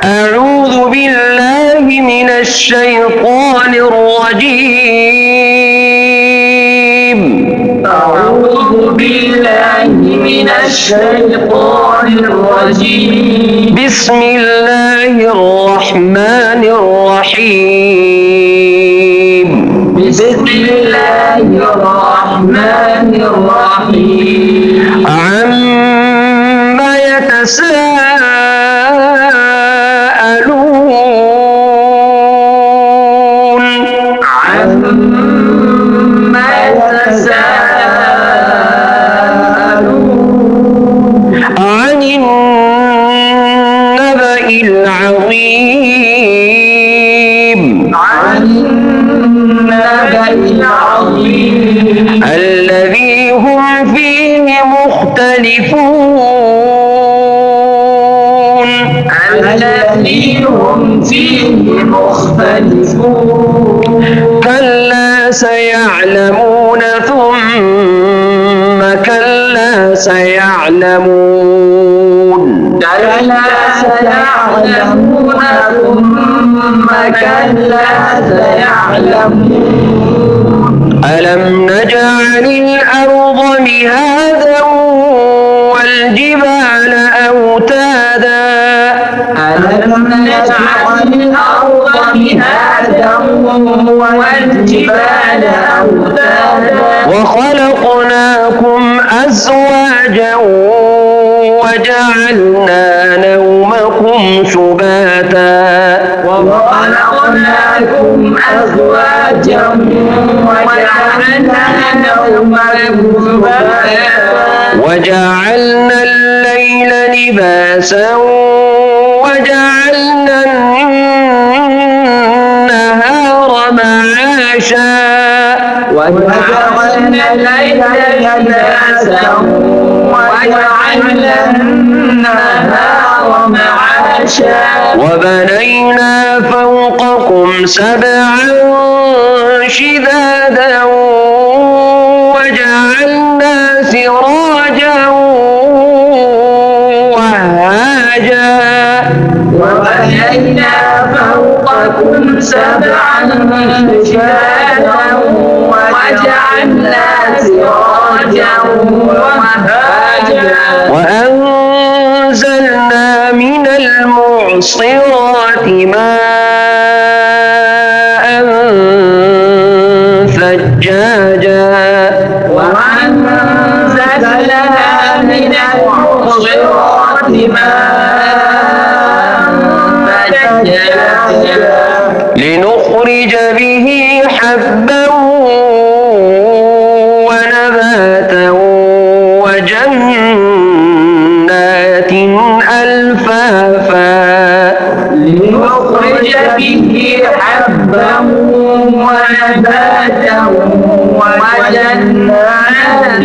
أعوذ بالله من الشيطان الرجيم. أعوذ بالله من الشيطان الرجيم. بسم الله الرحمن الرحيم. بسم الله الرحمن الرحيم. عما يتساءلون. عما يتساءلون. عن النبأ العظيم. عن النبأ العظيم. الذي هم فيه مختلفون. الذي هم فيه مختلفون. كلا سيعلمون ثم كلا سيعلمون. كلا سيعلمون ثم كلا سيعلمون. ألم نجعل الأرض مهادا والجبال أوتادا. ألم نجعل الأرض مهادا والجبال أوتادا. وخلقناكم أزواجا وجعلنا نومكم سباتا. وخلقناكم أزواجا وجعلنا نومكم سباتا. وجعلنا الليل لباسا وجعلنا النهار معاشا. وجعلنا الليل لباسا وجعلنا النهار معاشا. وبنينا فوقكم سبعا شدادا وجعلنا سراجا وهاجا. وبنينا فوقكم سبعا شدادا وجعلنا سراجا وهاجا. وأنزلنا من المعصرات ماء ثجاجا. وأنزلنا من المعصرات ماء ثجاجا. لنخرج به حبا ونباتا وجنات ألفافا. لنخرج به حبا ونباتا وجنات